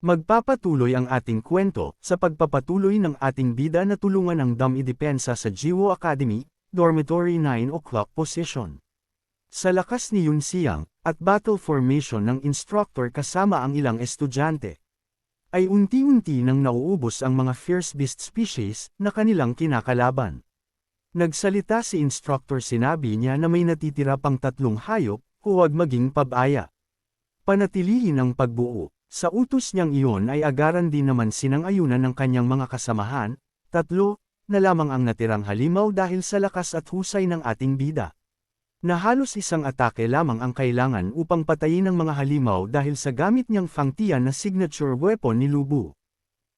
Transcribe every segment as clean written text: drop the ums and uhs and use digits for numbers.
Magpapatuloy ang ating kwento sa pagpapatuloy ng ating bida na tulungan ng dam-idepensa sa Jiwo Academy, Dormitory 9 o'clock position. Sa lakas ni Yun Siang, at battle formation ng instructor kasama ang ilang estudyante, ay unti-unti nang nauubos ang mga fierce beast species na kanilang kinakalaban. Nagsalita si instructor, sinabi niya na may natitira pang 3 hayop, huwag maging pabaya. Panatilihin ang pagbuo. Sa utos niyang iyon ay agaran din naman sinang-ayunan ng kanyang mga kasamahan, 3 na lamang ang natirang halimaw dahil sa lakas at husay ng ating bida. Na halos isang atake lamang ang kailangan upang patayin ang mga halimaw dahil sa gamit niyang Fangtian na signature weapon ni Lubu.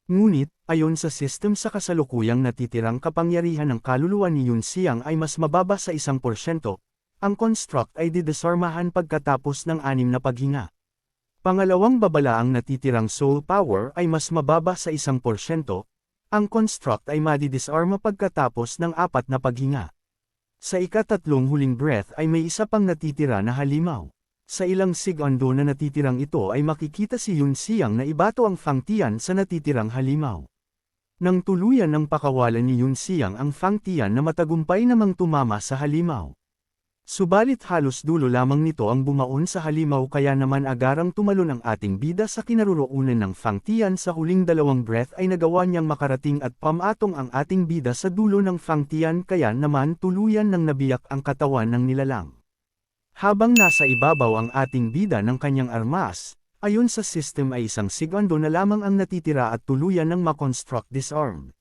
Ngunit, ayon sa system sa kasalukuyang natitirang kapangyarihan ng kaluluwa ni Yun Siang ay mas mababa sa 1%, ang construct ay didesarmahan pagkatapos ng 6 na paghinga. Pangalawang babala, ang natitirang soul power ay mas mababa sa 1%, ang construct ay madidisarma pagkatapos ng 4 na paghinga. Sa ika-3 huling breath ay may isa pang natitira na halimaw. Sa ilang segundo na natitirang ito ay makikita si Yun Siang na ibato ang Fangtian sa natitirang halimaw. Nang tuluyan ng pakawalan ni Yun Siang ang Fangtian na matagumpay namang tumama sa halimaw. Subalit halos dulo lamang nito ang bumaon sa halimaw, kaya naman agarang tumalon ang ating bida sa kinaroroonan ng Fangtian. Sa huling 2 breath ay nagawa niyang makarating at pamatong ang ating bida sa dulo ng Fangtian, kaya naman tuluyan nang nabiyak ang katawan ng nilalang. Habang nasa ibabaw ang ating bida ng kanyang armas, ayon sa system ay 1 segundo na lamang ang natitira at tuluyan ng makonstruct disarmed.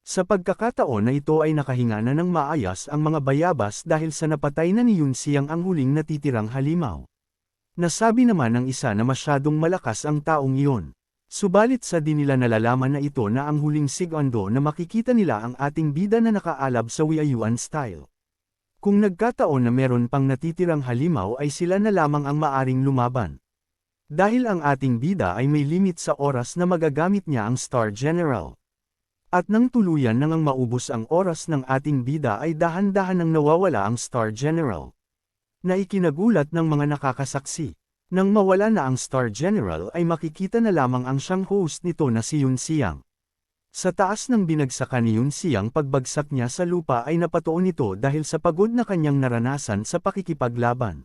Sa pagkakataon na ito ay nakahinga na ng maayos ang mga bayabas dahil sa napatay na ni Yun Siang ang huling natitirang halimaw. Nasabi naman ng isa na masyadong malakas ang taong iyon. Subalit sa di nila nalalaman na ito na ang huling segundo na makikita nila ang ating bida na nakaalab sa Wiayuan style. Kung nagkataon na meron pang natitirang halimaw ay sila na lamang ang maaring lumaban. Dahil ang ating bida ay may limit sa oras na magagamit niya ang Star General. At nang tuluyan nang maubos ang oras ng ating bida ay dahan-dahan nang nawawala ang Star General. Na ikinagulat ng mga nakakasaksi. Nang mawala na ang Star General ay makikita na lamang ang siyang host nito na si Yun Siang. Sa taas ng binagsakan ni Yun Siang, pagbagsak niya sa lupa ay napatuon ito dahil sa pagod na kanyang naranasan sa pakikipaglaban.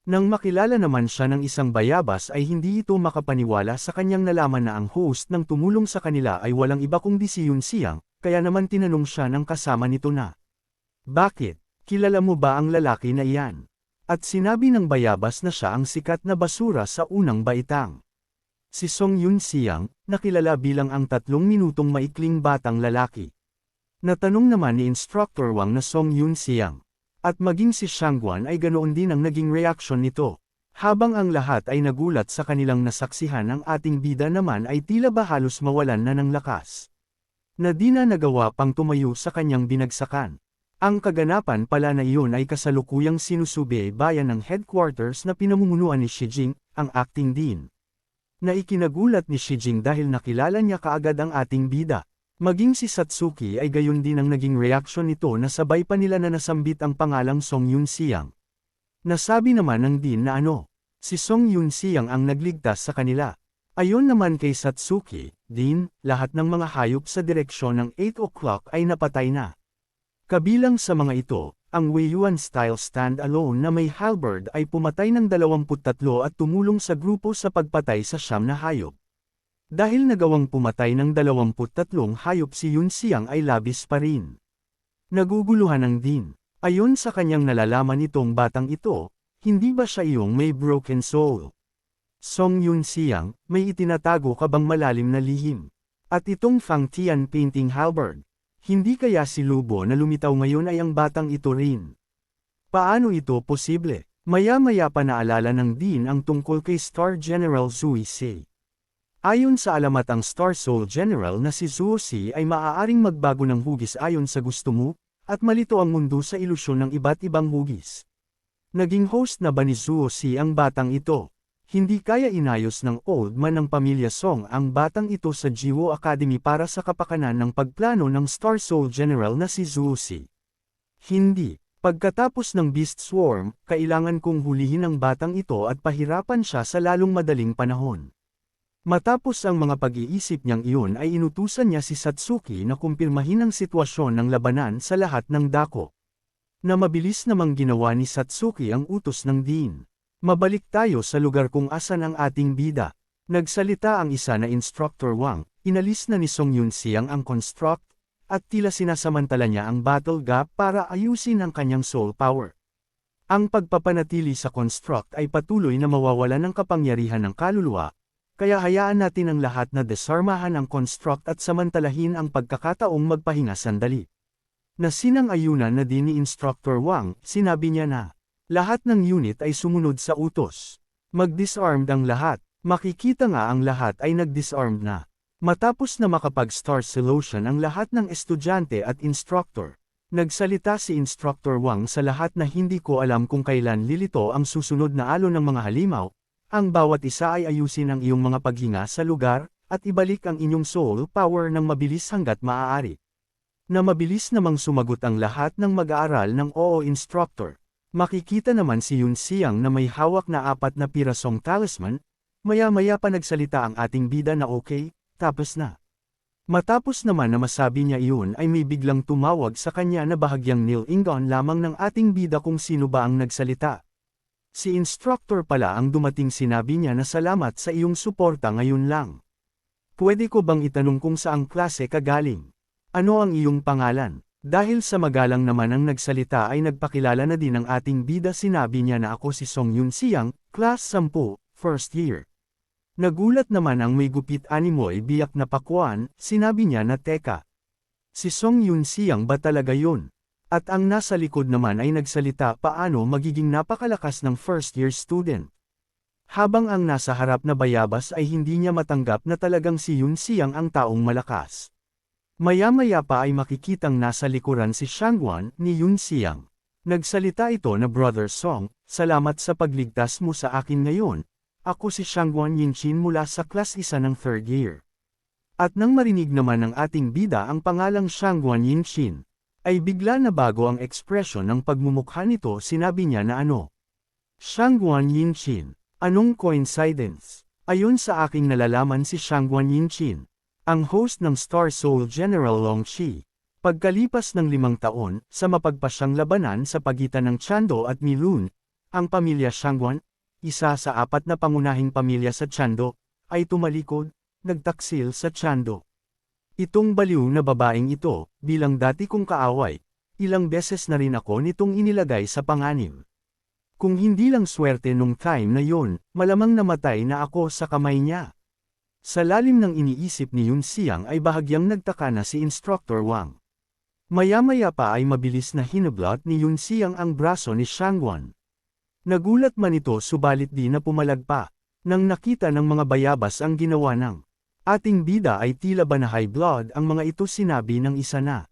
Nang makilala naman siya ng isang bayabas ay hindi ito makapaniwala sa kanyang nalaman na ang host ng tumulong sa kanila ay walang iba kundi si Yun Siang, kaya naman tinanong siya ng kasama nito na, "Bakit? Kilala mo ba ang lalaki na iyan?" At sinabi ng bayabas na siya ang sikat na basura sa unang baitang. Si Song Yun Siang, nakilala bilang ang 3 minutong maikling batang lalaki. Natanong naman ni Instructor Wang na Song Yun Siang. At maging si Shangguan ay ganoon din ang naging reaksyon nito. Habang ang lahat ay nagulat sa kanilang nasaksihan, ang ating bida naman ay tila ba halos mawalan na ng lakas. Na di na nagawa pang tumayo sa kanyang binagsakan. Ang kaganapan pala na iyon ay kasalukuyang sinusubaybayan ng headquarters na pinamumunuan ni Shi Jing, ang acting dean. Na ikinagulat ni Shi Jing dahil nakilala niya kaagad ang ating bida. Maging si Satsuki ay gayon din ang naging reaksyon nito na sabay pa nila na nasambit ang pangalang Song Yun Siang. Nasabi naman ng dean na si Song Yun Siang ang nagligtas sa kanila. Ayon naman kay Satsuki, "Dean, lahat ng mga hayop sa direksyon ng 8 o'clock ay napatay na." Kabilang sa mga ito, ang Weiyuan style stand-alone na may halberd ay pumatay ng 23 at tumulong sa grupo sa pagpatay sa 9 na hayop. Dahil nagawang pumatay ng 23 hayop, si Yun Siang ay labis pa rin naguguluhan ng dean. Ayon sa kanyang nalalaman itong batang ito, hindi ba siya iyong may broken soul? Song Yun Siang, may itinatago ka bang malalim na lihim? At itong Fangtian painting halberd, hindi kaya si Lubo na lumitaw ngayon ay ang batang ito rin? Paano ito posible? Maya-maya pa naalala ng dean ang tungkol kay Star General Zui Si. Ayon sa alamat, ang Star Soul General na si Zuo Si ay maaaring magbago ng hugis ayon sa gusto mo, at malito ang mundo sa ilusyon ng iba't ibang hugis. Naging host na ba ni Zuo Si ang batang ito? Hindi kaya inayos ng old man ng pamilya Song ang batang ito sa Jiwo Academy para sa kapakanan ng pagplano ng Star Soul General na si Zuo Si? Hindi. Pagkatapos ng Beast Swarm, kailangan kong hulihin ang batang ito at pahirapan siya sa lalong madaling panahon. Matapos ang mga pag-iisip niyang iyon ay inutusan niya si Satsuki na kumpirmahin ang sitwasyon ng labanan sa lahat ng dako. Na mabilis namang ginawa ni Satsuki ang utos ng Dean. Mabalik tayo sa lugar kung asan ang ating bida. Nagsalita ang isa na Instructor Wang, inalis na ni Song Yun-siang ang construct, at tila sinasamantala niya ang battle gap para ayusin ang kanyang soul power. Ang pagpapanatili sa construct ay patuloy na mawawalan ng kapangyarihan ng kaluluwa, kaya hayaan natin ang lahat na desarmahan ang construct at samantalahin ang pagkakataong magpahinga sandali. Na sinang-ayunan na din ni Instructor Wang, sinabi niya na, lahat ng unit ay sumunod sa utos. Mag-disarmed ang lahat, makikita nga ang lahat ay nag-disarmed na. Matapos na makapag-star solution ang lahat ng estudyante at instructor, nagsalita si Instructor Wang sa lahat na hindi ko alam kung kailan lilito ang susunod na alon ng mga halimaw. Ang bawat isa ay ayusin ang iyong mga paghinga sa lugar, at ibalik ang inyong soul power ng mabilis hanggat maaari. Na mabilis namang sumagot ang lahat ng mag-aaral ng oo instructor. Makikita naman si Yun-siang na may hawak na 4 na pirasong talisman, maya-maya pa nagsalita ang ating bida na okay, tapos na. Matapos naman na masabi niya iyon ay may biglang tumawag sa kanya na bahagyang nilingon lamang ng ating bida kung sino ba ang nagsalita. Si instructor pala ang dumating, sinabi niya na salamat sa iyong suporta ngayon lang. Pwede ko bang itanong kung saang klase ka galing? Ano ang iyong pangalan? Dahil sa magalang naman ang nagsalita ay nagpakilala na din ang ating bida, sinabi niya na ako si Song Yun-siang, class 10, first year. Nagulat naman ang may gupit animoy biyak na pakwan, sinabi niya na teka. Si Song Yun-siang ba talaga yun? At ang nasa likod naman ay nagsalita paano magiging napakalakas ng first year student. Habang ang nasa harap na bayabas ay hindi niya matanggap na talagang si Yun-siang ang taong malakas. Maya-maya pa ay makikitang nasa likuran si Shangguan ni Yun-siang. Nagsalita ito na Brother Song, salamat sa pagligtas mo sa akin ngayon. Ako si Shangguan Yinchin mula sa class 1 ng 3rd year. At nang marinig naman ng ating bida ang pangalang Shangguan Yinchin, ay bigla na bago ang ekspresyon ng pagmumukha nito, sinabi niya na ano. Shangguan Yinchin, anong coincidence? Ayon sa aking nalalaman si Shangguan Yinchin, ang host ng Star Soul General Long Shi. Pagkalipas ng 5 taon, sa mapagpasyang labanan sa pagitan ng Chando at Milun, ang pamilya Shangguan, isa sa 4 na pangunahing pamilya sa Chando, ay tumalikod, nagtaksil sa Chando. Itong baliw na babaeng ito, bilang dati kong kaaway, ilang beses na rin ako nitong inilagay sa panganib. Kung hindi lang swerte nung time na yon, malamang namatay na ako sa kamay niya. Sa lalim ng iniisip ni Yun-siang ay bahagyang nagtaka na si Instructor Wang. Maya-maya pa ay mabilis na hinablot ni Yun-siang ang braso ni Shangguan. Nagulat man ito subalit di na pumalag pa, nang nakita ng mga bayabas ang ginawa ng ating bida ay tila ba na high blood ang mga ito, sinabi ng isa na.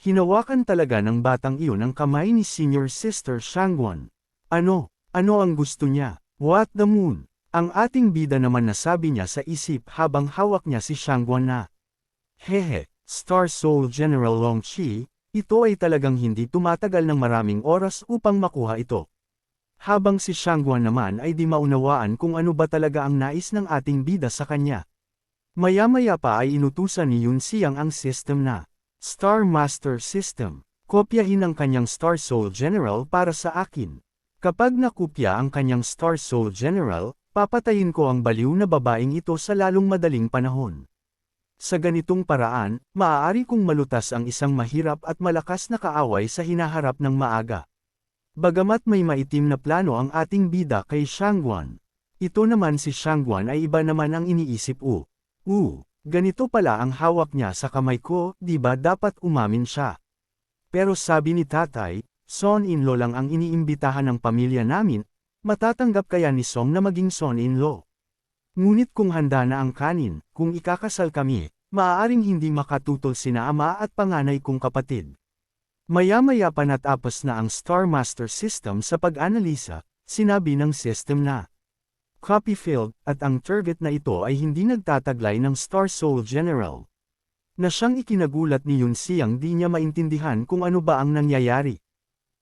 Hinawakan talaga ng batang iyon ang kamay ni Senior Sister Shangguan. Ano ang gusto niya? What the moon? Ang ating bida naman nasabi niya sa isip habang hawak niya si Shangguan na. Hehe, Star Soul General Long Shi, ito ay talagang hindi tumatagal ng maraming oras upang makuha ito. Habang si Shangguan naman ay di maunawaan kung ano ba talaga ang nais ng ating bida sa kanya. Maya-maya pa ay inutusan ni Yun-siang ang system na Star Master System. Kopyahin ang kanyang Star Soul General para sa akin. Kapag nakopya ang kanyang Star Soul General, papatayin ko ang baliw na babaeng ito sa lalong madaling panahon. Sa ganitong paraan, maaari kong malutas ang isang mahirap at malakas na kaaway sa hinaharap ng maaga. Bagamat may maitim na plano ang ating bida kay Shangguan, ito naman si Shangguan ay iba naman ang iniisip. Ganito pala ang hawak niya sa kamay ko, di ba dapat umamin siya? Pero sabi ni tatay, son-in-law lang ang iniimbitahan ng pamilya namin, matatanggap kaya ni Song na maging son-in-law? Ngunit kung handa na ang kanin, kung ikakasal kami, maaaring hindi makatutol sina ama at panganay kong kapatid. Maya-maya pa natapos na ang Star Master System sa pag-analisa, sinabi ng system na copy failed, at ang target na ito ay hindi nagtataglay ng Star Soul General. Na siyang ikinagulat ni Yun-siang di niya maintindihan kung ano ba ang nangyayari.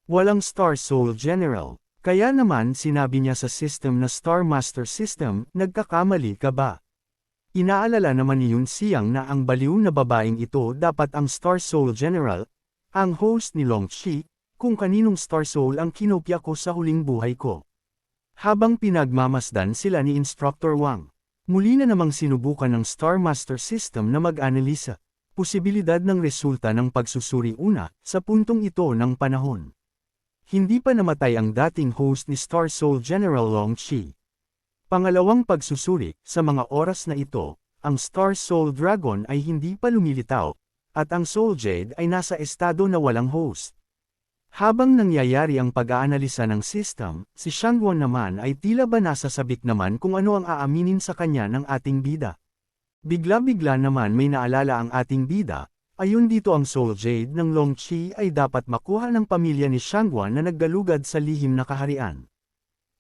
Walang Star Soul General, kaya naman sinabi niya sa system na Star Master System, nagkakamali ka ba? Inaalala naman ni Yun Xiang na ang baliw na babaeng ito dapat ang Star Soul General, ang host ni Long Chi, kung kaninong Star Soul ang kinopya ko sa huling buhay ko. Habang pinagmamasdan sila ni Instructor Wang, muli na namang sinubukan ng Star Master System na mag-analisa, posibilidad ng resulta ng pagsusuri una, sa puntong ito ng panahon. Hindi pa namatay ang dating host ni Star Soul General Long Chi. Pangalawang pagsusuri, sa mga oras na ito, ang Star Soul Dragon ay hindi pa lumilitaw, at ang Soul Jade ay nasa estado na walang host. Habang nangyayari ang pag-aanalisa ng system, si Shangguan naman ay tila ba nasasabik naman kung ano ang aaminin sa kanya ng ating bida. Bigla-bigla naman may naalala ang ating bida, ayon dito ang Soul Jade ng Long Chi ay dapat makuha ng pamilya ni Shangguan na naggalugad sa lihim na kaharian.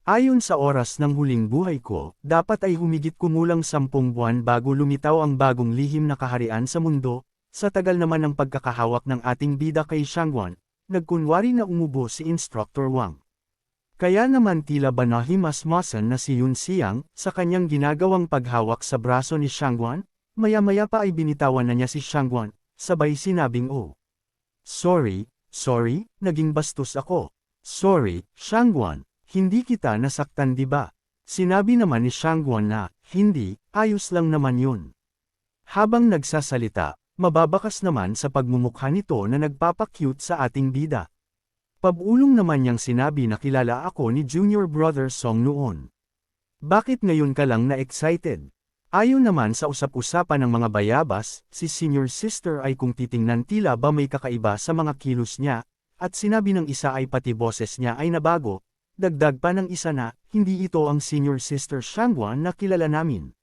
Ayon sa oras ng huling buhay ko, dapat ay humigit kumulang 10 buwan bago lumitaw ang bagong lihim na kaharian sa mundo, sa tagal naman ng pagkakahawak ng ating bida kay Shangguan, nagkunwari na umubo si Instructor Wang. Kaya naman tila ba nahimasmasan na si Yun Xiang, sa kanyang ginagawang paghawak sa braso ni Shangguan, maya-maya pa ay binitawan na niya si Shangguan, sabay sinabing sorry, naging bastos ako. Sorry, Shangguan. Hindi kita nasaktan di ba? Sinabi naman ni Shangguan na, hindi, ayos lang naman yun. Habang nagsasalita, mababakas naman sa pagmumukha nito na nagpapakyut sa ating bida. Pabulong naman niyang sinabi na kilala ako ni Junior Brother Song noon. Bakit ngayon ka lang na-excited? Ayon naman sa usap-usapan ng mga bayabas, si Senior Sister ay kung titingnan tila ba may kakaiba sa mga kilos niya, at sinabi ng isa ay pati boses niya ay nabago. Dagdag pa ng isa na, hindi ito ang Senior Sister Shangguan na kilala namin.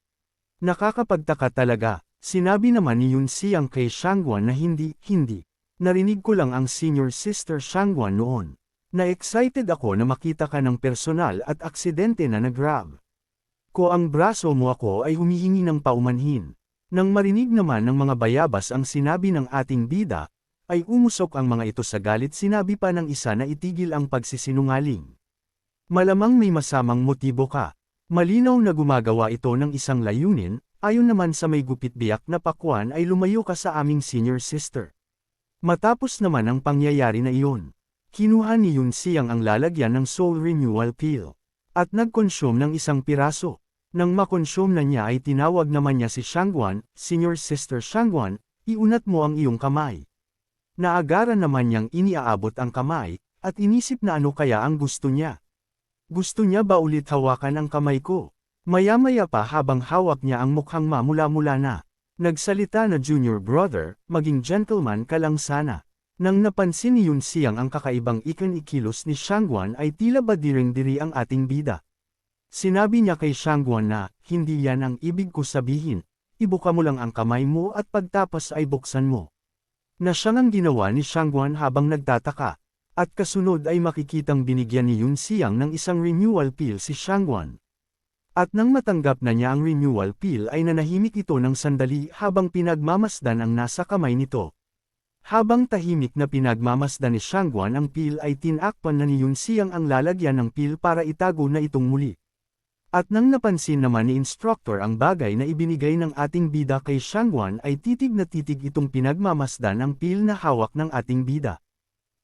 Nakakapagtaka talaga, sinabi naman ni Yun Xiang kay Shangguan na hindi. Narinig ko lang ang Senior Sister Shangguan noon. Na-excited ako na makita ka ng personal at aksidente na nag-grab ko ang braso mo ako ay humihingi ng paumanhin. Nang marinig naman ng mga bayabas ang sinabi ng ating bida, ay umusok ang mga ito sa galit sinabi pa ng isa na itigil ang pagsisinungaling. Malamang may masamang motibo ka. Malinaw na gumagawa ito ng isang layunin, ayon naman sa may gupit biyak na pakwan ay lumayo ka sa aming Senior Sister. Matapos naman ang pangyayari na iyon, kinuha ni Yun Xiang ang lalagyan ng Soul Renewal Pill, at nagkonsume ng isang piraso. Nang makonsume na niya ay tinawag naman niya si Shangguan, Senior Sister Shangguan, iunat mo ang iyong kamay. Naagaran naman niyang iniaabot ang kamay, at inisip na ano kaya ang gusto niya. Gusto niya ba ulit hawakan ang kamay ko? Maya-maya pa habang hawak niya ang mukhang mamula-mula na. Nagsalita na Junior Brother, maging gentleman ka lang sana. Nang napansin ni Yun Xiang ang kakaibang ikilos ni Shangguan ay tila ba diring-diri ang ating bida. Sinabi niya kay Shangguan na, hindi yan ang ibig ko sabihin, ibuka mo lang ang kamay mo at pagtapos ay buksan mo. Na siyang ang ginawa ni Shangguan habang nagtataka. At kasunod ay makikitang binigyan ni Yun Xiang ng isang renewal pill si Shangguan. At nang matanggap na niya ang renewal pill ay nanahimik ito ng sandali habang pinagmamasdan ang nasa kamay nito. Habang tahimik na pinagmamasdan ni Shangguan ang pill ay tinakpan na ni Yun Xiang ang lalagyan ng pill para itago na itong muli. At nang napansin naman ni Instructor ang bagay na ibinigay ng ating bida kay Shangguan ay titig na titig itong pinagmamasdan ang pill na hawak ng ating bida.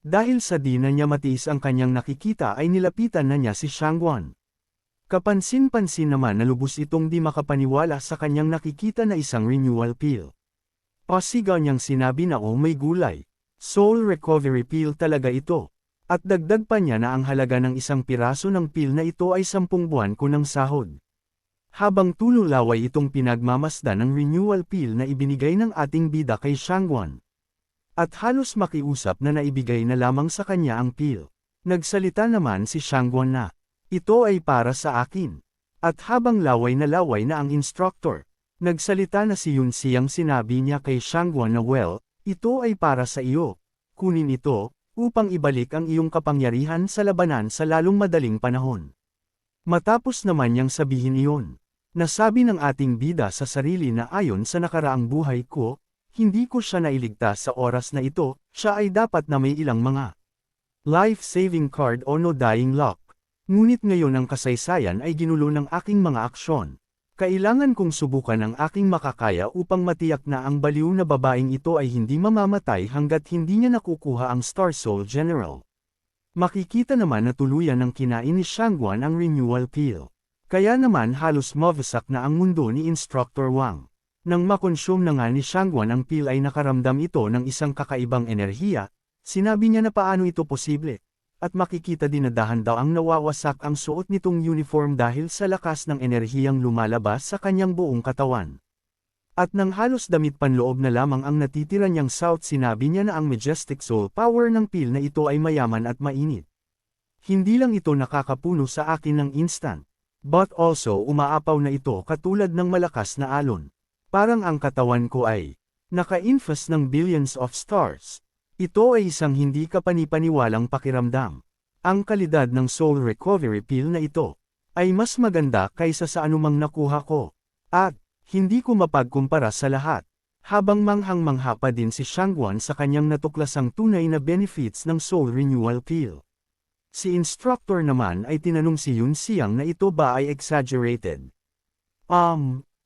Dahil sa di na niya matiis ang kanyang nakikita ay nilapitan na niya si Shangguan. Kapansin-pansin naman na lubos itong di makapaniwala sa kanyang nakikita na isang renewal pill. Pasigaw niyang sinabi na may gulay. Soul recovery pill talaga ito. At dagdag pa niya na ang halaga ng isang piraso ng pill na ito ay 10 buwan ko ng sahod. Habang tululaway itong pinagmamasdan ng renewal pill na ibinigay ng ating bida kay Shangguan. At halos makiusap na naibigay na lamang sa kanya ang pill. Nagsalita naman si Shangguan na, ito ay para sa akin. At habang laway na ang instructor, nagsalita na si Yun Xiang sinabi niya kay Shangguan na ito ay para sa iyo. Kunin ito, upang ibalik ang iyong kapangyarihan sa labanan sa lalong madaling panahon. Matapos naman niyang sabihin iyon, nasabi ng ating bida sa sarili na ayon sa nakaraang buhay ko, hindi ko siya nailigtas sa oras na ito, siya ay dapat na may ilang mga life-saving card o no dying lock. Ngunit ngayon ang kasaysayan ay ginulo ng aking mga aksyon. Kailangan kong subukan ang aking makakaya upang matiyak na ang baliw na babaeng ito ay hindi mamamatay hanggat hindi niya nakukuha ang Star Soul General. Makikita naman na tuluyan ng kinain ni Shangguan ang renewal pill. Kaya naman halos mawasak na ang mundo ni Instructor Wang. Nang makonsume na nga ni Shangguan ang pill ay nakaramdam ito ng isang kakaibang enerhiya, sinabi niya na paano ito posible. At makikita din na dahan daw ang nawawasak ang suot nitong uniform dahil sa lakas ng enerhiyang lumalabas sa kanyang buong katawan. At nang halos damit panloob na lamang ang natitira niyang suit, sinabi niya na ang majestic soul power ng pill na ito ay mayaman at mainit. Hindi lang ito nakakapuno sa akin ng instant, but also umaapaw na ito katulad ng malakas na alon. Parang ang katawan ko ay naka-infuse ng billions of stars. Ito ay isang hindi kapanipaniwalang pakiramdam. Ang kalidad ng soul recovery pill na ito ay mas maganda kaysa sa anumang nakuha ko. At hindi ko mapagkumpara sa lahat. Habang manghang-mangha pa din si Shangguan sa kanyang natuklasang tunay na benefits ng soul renewal pill. Si instructor naman ay tinanong si Yun Xiang na ito ba ay exaggerated.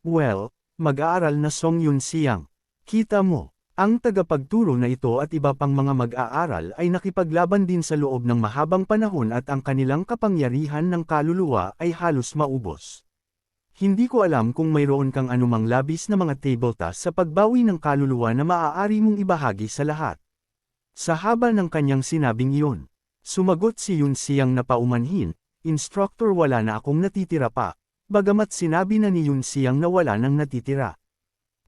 Well, mag-aaral na Song Yun Xiang. Kita mo. Ang tagapagturo na ito at iba pang mga mag-aaral ay nakipaglaban din sa loob ng mahabang panahon at ang kanilang kapangyarihan ng kaluluwa ay halos maubos. Hindi ko alam kung mayroon kang anumang labis na mga table task sa pagbawi ng kaluluwa na maaari mong ibahagi sa lahat. Sa haba ng kanyang sinabing iyon, sumagot si Yun Xiang na paumanhin, Instructor, wala na akong natitira pa, bagamat sinabi na ni Yun Xiang na wala nang natitira.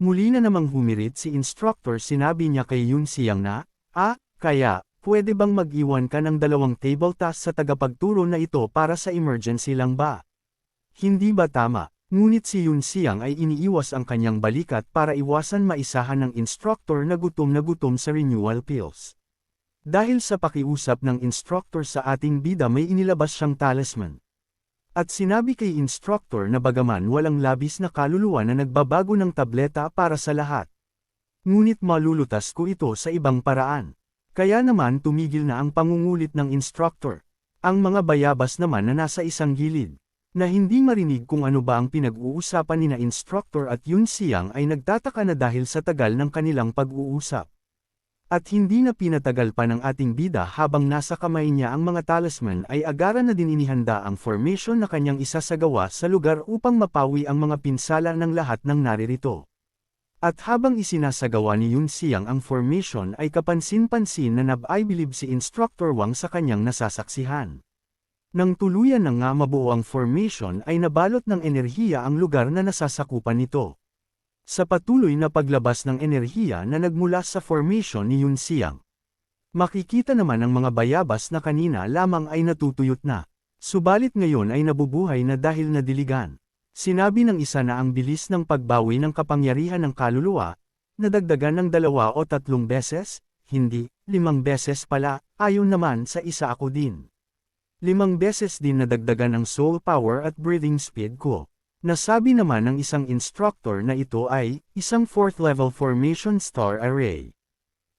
Muli na namang humirit si Instructor, sinabi niya kay Yun Xiang na, kaya, pwede bang mag-iwan ka ng 2 table task sa tagapagturo na ito para sa emergency lang ba? Hindi ba tama? Ngunit si Yun Xiang ay iniiwas ang kanyang balikat para iwasan maisahan ng instructor na gutom sa renewal pills. Dahil sa pakiusap ng instructor sa ating bida may inilabas siyang talisman. At sinabi kay instructor na bagaman walang labis na kaluluwa na nagbabago ng tableta para sa lahat. Ngunit malulutas ko ito sa ibang paraan. Kaya naman tumigil na ang pangungulit ng instructor. Ang mga bayabas naman na nasa isang gilid, na hindi marinig kung ano ba ang pinag-uusapan ni na instructor at Yun Xiang ay nagtataka na dahil sa tagal ng kanilang pag-uusap. At hindi na pinatagal pa ng ating bida habang nasa kamay niya ang mga talisman ay agara na din inihanda ang formation na kanyang isasagawa sa lugar upang mapawi ang mga pinsala ng lahat ng naririto. At habang isinasagawa ni Yun Xiang ang formation ay kapansin-pansin na nab-I-believe si Instructor Wang sa kanyang nasasaksihan. Nang tuluyan na nga mabuo ang formation ay nabalot ng enerhiya ang lugar na nasasakupan nito. Sa patuloy na paglabas ng enerhiya na nagmula sa formation ni Yun Xiang, makikita naman ang mga bayabas na kanina lamang ay natutuyot na. Subalit ngayon ay nabubuhay na dahil nadiligan. Sinabi ng isa na ang bilis ng pagbawi ng kapangyarihan ng kaluluwa, nadagdagan ng 2 o 3 beses, hindi, 5 beses pala, ayon naman sa isa ako din. 5 beses din nadagdagan ang soul power at breathing speed ko. Nasabi naman ng isang instructor na ito ay isang 4th level formation star array.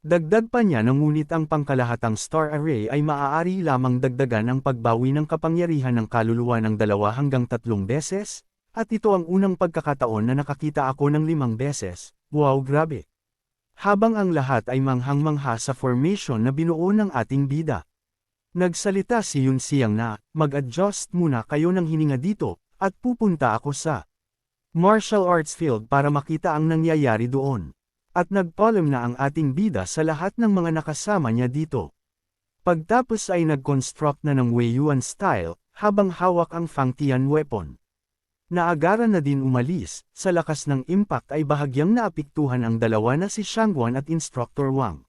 Dagdag pa niya na ngunit ang pangkalahatang star array ay maaari lamang dagdagan ang pagbawi ng kapangyarihan ng kaluluwa ng 2 hanggang 3 beses, at ito ang unang pagkakataon na nakakita ako ng 5 beses. Wow, grabe! Habang ang lahat ay manghang-mangha sa formation na binuo ng ating bida. Nagsalita si Yun Xiang na, mag-adjust muna kayo ng hininga dito, at pupunta ako sa martial arts field para makita ang nangyayari doon. At nagpaalam na ang ating bida sa lahat ng mga nakasama niya dito. Pagtapos ay nag-construct na ng Wei Yuan style, habang hawak ang Fangtian weapon. Naagaran na din umalis, sa lakas ng impact ay bahagyang naapektuhan ang dalawa na si Shangguan at Instructor Wang.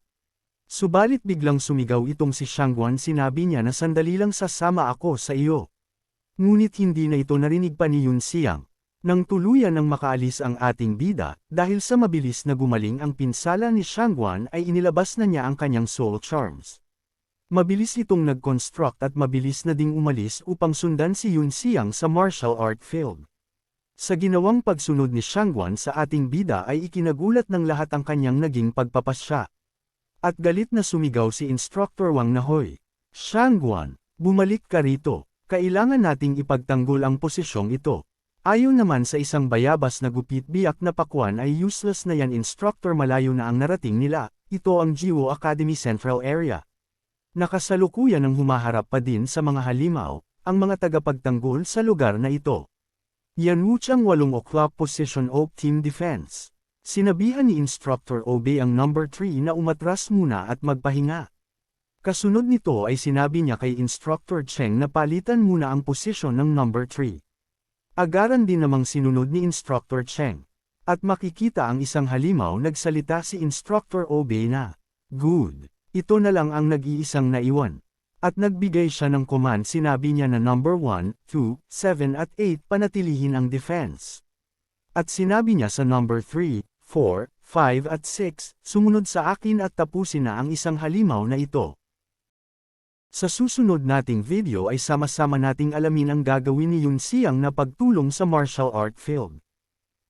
Subalit biglang sumigaw itong si Shangguan, sinabi niya na sandali lang sasama ako sa iyo. Ngunit hindi na ito narinig pa ni Yun Xiang. Nang tuluyan ng makaalis ang ating bida, dahil sa mabilis na gumaling ang pinsala ni Shangguan ay inilabas na niya ang kanyang soul charms. Mabilis itong nag-construct at mabilis na ding umalis upang sundan si Yun Xiang sa martial art field. Sa ginawang pagsunod ni Shangguan sa ating bida ay ikinagulat ng lahat ang kanyang naging pagpapasya. At galit na sumigaw si Instructor Wang na, "Hoy! Shangguan, bumalik ka rito! Kailangan nating ipagtanggol ang posisyong ito." Ayon naman sa isang bayabas na gupit biyak na pakwan ay useless na yan instructor malayo na ang narating nila, ito ang Jiwoo Academy Central Area. Nakasalukuyan ng humaharap pa din sa mga halimaw, ang mga tagapagtanggol sa lugar na ito. Yan Wuchang 8 o'clock position of team defense. Sinabihan ni Instructor Obe ang number 3 na umatras muna at magpahinga. Kasunod nito ay sinabi niya kay Instructor Cheng na palitan muna ang posisyon ng number 3. Agaran din namang sinunod ni Instructor Cheng. At makikita ang isang halimaw nagsalita si Instructor Obe na, "Good. Ito na lang ang nag-iisang naiwan." At nagbigay siya ng command sinabi niya na number 1, 2, 7 at 8 panatilihin ang defense. At sinabi niya sa number 3, 4, 5 at 6, sumunod sa akin at tapusin na ang isang halimaw na ito. Sa susunod nating video ay sama-sama nating alamin ang gagawin ni Yun Siang na pagtulong sa martial art field.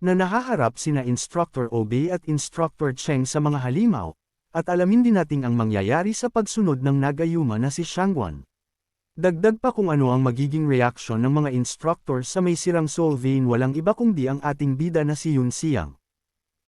Na nahaharap sina Instructor Obe at Instructor Cheng sa mga halimaw, at alamin din natin ang mangyayari sa pagsunod ng Nagayuma na si Shangguan. Dagdag pa kung ano ang magiging reaksyon ng mga instructor sa may sirang soul vein walang iba kundi ang ating bida na si Yun Siang.